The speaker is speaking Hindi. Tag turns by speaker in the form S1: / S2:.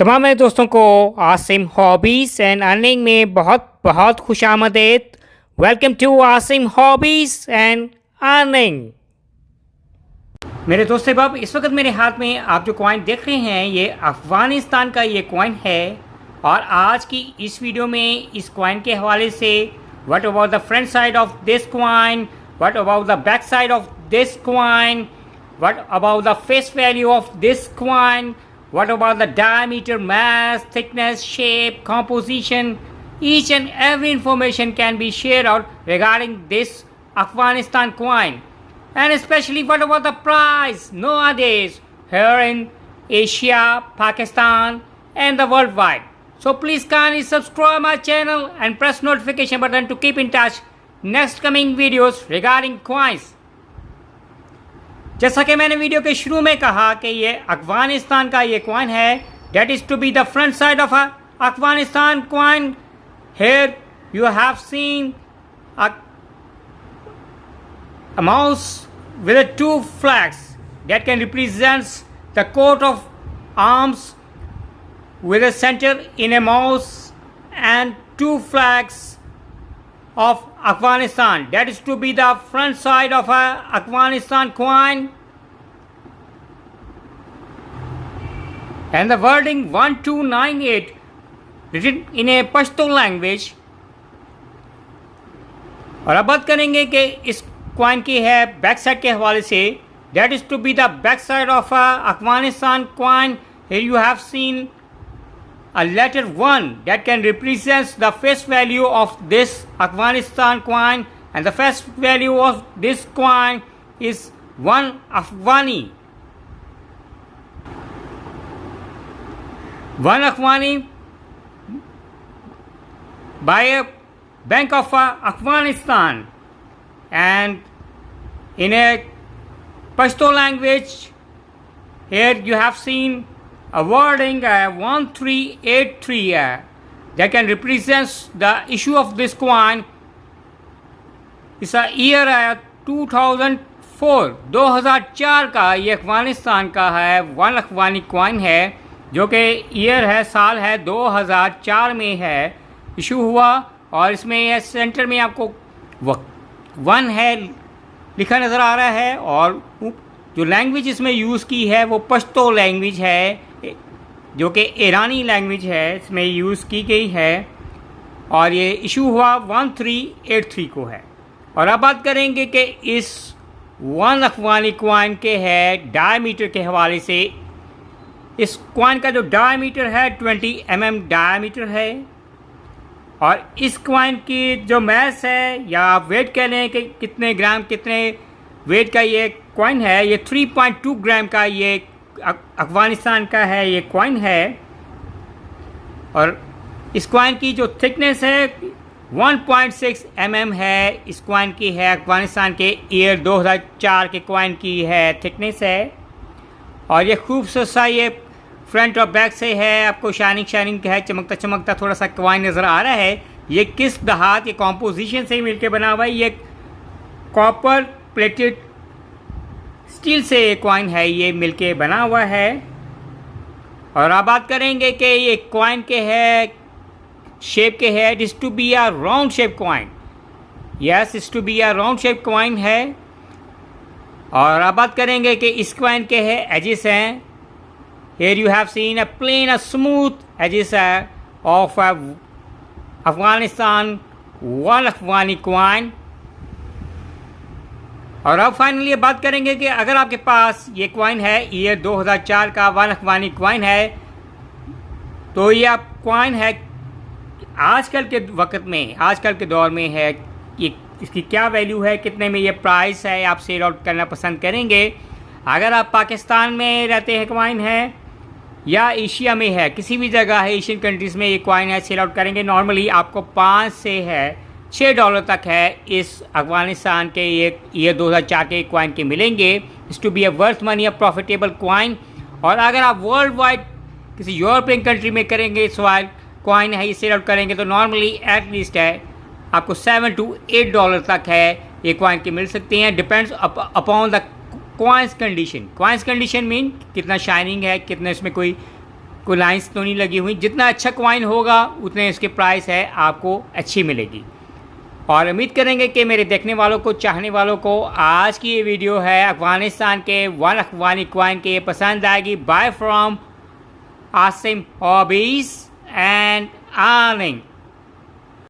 S1: तमाम मेरे दोस्तों को आसिम हॉबीज़ एंड अर्निंग में बहुत बहुत खुशामदीद। Welcome to Asim hobbies and earning. मेरे दोस्त बाब, इस वक्त मेरे हाथ में आप जो कॉइन देख रहे हैं ये अफ़गानिस्तान का ये कॉइन है। और आज की इस वीडियो में इस कॉइन के हवाले से what about the front side of this coin, what about the back side of this coin, what about the face value of this coin, what about the diameter, mass, thickness, shape, composition. Each and every information can be shared out regarding this Afghanistan coin, and especially what about the price nowadays here in Asia, Pakistan and the worldwide. So please kindly subscribe my channel and press notification button to keep in touch next coming videos regarding coins. जैसा कि मैंने वीडियो के शुरू में कहा कि ये अफगानिस्तान का ये कॉइन है, that is to be the front side of Afghanistan coin. Here you have seen a mouse with two flags that can represent the coat of arms with a center in a mouse and two flags of Afghanistan. That is to be the front side of a Afghanistan coin. And the wording 1298 written in a Pashto language. और अब बात करेंगे कि इस कॉइन की है बैक साइड के हवाले से। That is to be the back side of a Afghanistan coin. Here you have seen a letter 1 that can represent the face value of this Afghanistan coin, and the face value of this coin is 1 Afghani. 1 Afghani by a Bank of Afghanistan, and in a Pashto language here you have seen a wording 1383 that can represent the issue of this coin. It's a year 2004 2004 का ये अफगानिस्तान का है 1 अफगानी कॉइन है, जो कि ईयर है, साल है 2004 में है इशू हुआ। और इसमें ये सेंटर में आपको 1 है लिखा नज़र आ रहा है, और जो लैंग्वेज इसमें यूज़ की है वो पश्तो लैंग्वेज है, जो कि ईरानी लैंग्वेज है, इसमें यूज़ की गई है। और ये इशू हुआ 1383 को है। और अब बात करेंगे कि इस 1 अफगानी कॉइन के है डायमीटर के हवाले से। इस कॉइन का जो डायमीटर है 20 mm डायमीटर है। और इस कॉइन की जो मैस है, या आप वेट कह लें कि कितने ग्राम कितने वेट का ये कॉइन है, ये 3.2 ग्राम का ये अफगानिस्तान का है ये कॉइन है। और इस कॉइन की जो थिकनेस है 1.6 mm है, इस कॉइन की है अफगानिस्तान के ईयर 2004 के कॉइन की है थिकनेस है। और ये खूबसूरत सा ये फ्रंट और बैक से है, आपको शाइनिंग है, चमकता चमकता थोड़ा सा कॉइन नज़र आ रहा है। ये किस दहात ये कॉम्पोजिशन से मिलके बना हुआ है, ये कॉपर प्लेटेड स्टील से ये कॉइन है, ये मिलके बना हुआ है। और अब बात करेंगे कि ये कॉइन के है शेप के है, it to be a round shape coin. Yes, it's to be a round shape coin है। और अब बात करेंगे कि इस कॉइन के है एजेस हैं। Here you have seen a plain a smooth edges of Afghanistan 1 Afghani coin. और अब फाइनली बात करेंगे कि अगर आपके पास ये कॉइन है ईयर 2004 का 1 अफगानी कॉइन है, तो ये आप कॉइन है आजकल के वक्त में, आजकल के दौर में है, ये इसकी क्या वैल्यू है, कितने में ये प्राइस है, आप सेल आउट करना पसंद करेंगे। अगर आप पाकिस्तान में रहते हैं कॉइन है, या एशिया में है, किसी भी जगह है एशियन कंट्रीज़ में ये कॉइन है, सेल आउट करेंगे नॉर्मली आपको 5 से है $6 तक है इस अफगानिस्तान के ये ईयर 2004 के कॉइन के मिलेंगे। Is to be a worth money a profitable coin. और अगर आप वर्ल्ड वाइड किसी यूरोपियन कंट्री में करेंगे इस कॉइन है ये सेल आउट करेंगे, तो नॉर्मली एटलीस्ट है आपको $7 to $8 तक है ये कॉइन के मिल सकते हैं। Depends upon the coins condition. Coins condition mean कितना शाइनिंग है, कितना इसमें कोई कोई लाइंस तो नहीं लगी हुई। जितना अच्छा कॉइन होगा उतने इसके प्राइस है आपको अच्छी मिलेगी। और उम्मीद करेंगे कि मेरे देखने वालों को, चाहने वालों को आज की ये वीडियो है अफ़गानिस्तान के 1 अफ़गानी कॉइन के पसंद आएगी। Bye from Asim hobbies and earning.